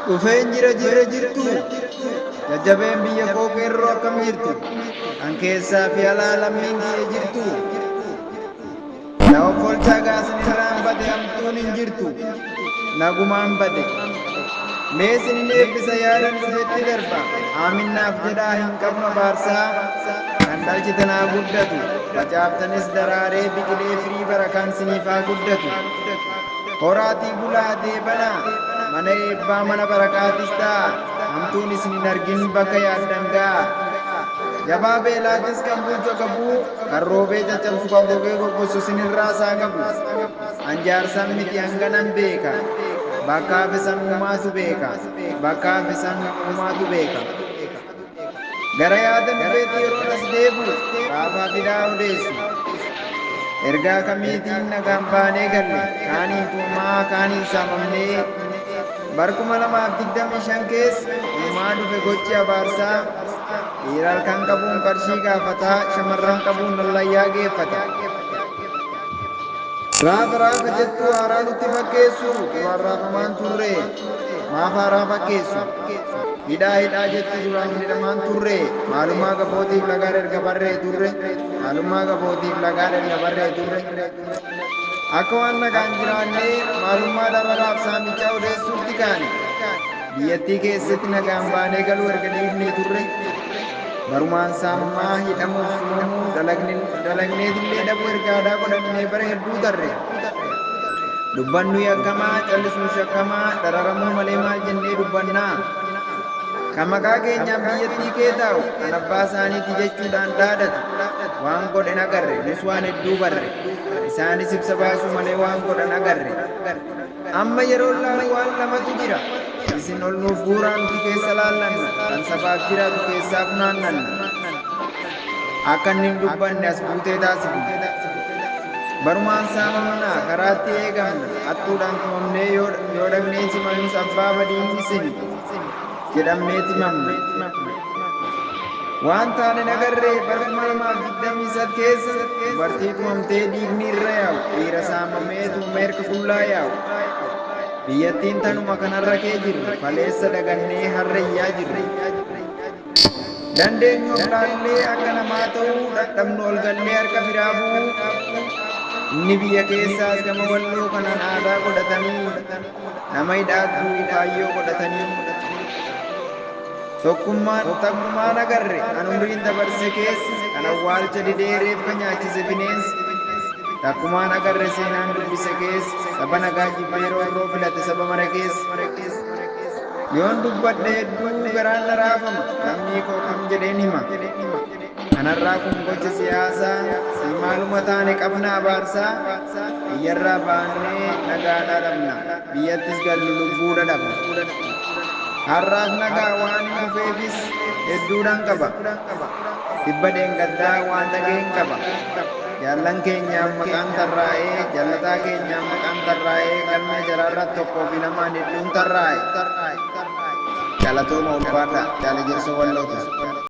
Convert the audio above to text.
Dhufeen jira jirtu jajjabeen biyya koo qeerroo akkam jirtu kan keessaa fi alaa lammiin kiyya jirtu na offolchaa gaasin irraan bade hamtuun hin jirtu nagumaan bade meesin hin eebbisa yaadan dhufetti darba aaminnaaf jedhaa hin qabnu baarsaa kan dhalchite naa guddatu facaaftanis daraaree biqilee firii barakaan siniifaa guddatu horaatii bulaa deebanaa mana eebbaa mana barakaatis ta'a hamtuun isin hin argin bakka yaaddan ga'a jabaa beelaatis kan bulchu qabuu kan roobee caccabsu kan gogee goggosu sinirraa isaa qabu anjaarsaan miti hanganan beeka bakkaaf isan uumaatu beeka bakkaaf isan uumaatu beeka gara yaadan dhufeetti yeroo as deebu raafaa fidaa odeessu ergaa kamiitiin nagaan baanee galle kaaniin tuumaa kaaniin saamamnee barkuma 2025 keessa uumaa dhufe gochi abaarsaa dhiira halkan qabuun qarshii gaafataa shamarran qabuun lallayyaa geeffata raafa jettuu haaraa nutti fakkeessu duraan raafamaan turre maaf haaraa fakkeessu hidhaa jettu duraan hidhamaan turre maalummaa gabootiif lagaan erga barree turre maalummaa gabootiif lagaan erga barree turre akka waan nagaan jiraannee maalummaa dhabaraaf saamichaa odeessuutti kaane biyyattii keessatti nagaan baanee galuu erga dhiifnee turre barumaan saammaa hidhamuuf tumamuu dalagneetillee dhabuu ergaadaa godhannee bara hedduu tarre dubbannu yakkamaa callisuun shakkamaa dararamuu malee maal jennee dubbannaa kan maqaa keenyaan biyyattii kee taa'u kan abbaa isaaniiti jechuudhaan dhaadatu waan godhan agarre nus waan hedduu barre isaanis ibsa baasuu malee waan godhan agarre amma yeroo laalu waan lamatu jira isin ol nuuf guuraa nuti keessa laallanna kan sabaaf jiraatu keessaa funaannanna akka inni hin dubbanne as buutee taasifna barumaan saamamnaa karaatti eegamna hattuudhaan tumamnee yoo dhaqnee simanus abbaa badiin isin jedhamnee timamne waan taane nagarree baruma 2023 keessa dubartii tumamtee dhiigni irra yaa'u dhiira saamamee tuumee harka qullaa yaa'u biyyattiin tanuma kanarra kee jirru faleessa dagannee harrayyaa jirru dandeenyu of laallee akka namaa ta'uu dadhabnu ol gallee harka firaa bu'uu inni biyya keessaas gama walloo kanaan aadaa godhatanii nama hidhaagduu kaayyoo godhatanii tokkummaan agarre kan umriin dabarse keessa kan awwaalcha didee reeffa nyaachise bineensi takkumaan agarre seenaan dubbise keessa saba nagaa jibbee roorroo filate saba mara keessa yoon dubbadhe hedduu garaan na raafama lammii koo kam jedheen hima kanarraa kun gocha siyaasaa si maaluma taane qabna abaarsaa biyyarraa baannee nagaadhaa dhabna biyyattis gallu lubbuudha dhabna har'aaf nagaa waan hin dhufeefis hedduudhaan qaba dhibba dheengaddaa waan dhageen qaba jaallan keenyaan maqaan tarraa'ee jallataa keenyaan maqaan tarraa'ee galma jaraarraa tokkoo fi lamaan hedduun tarraa'e jalatooma ulfaadha jaala jersoo walloota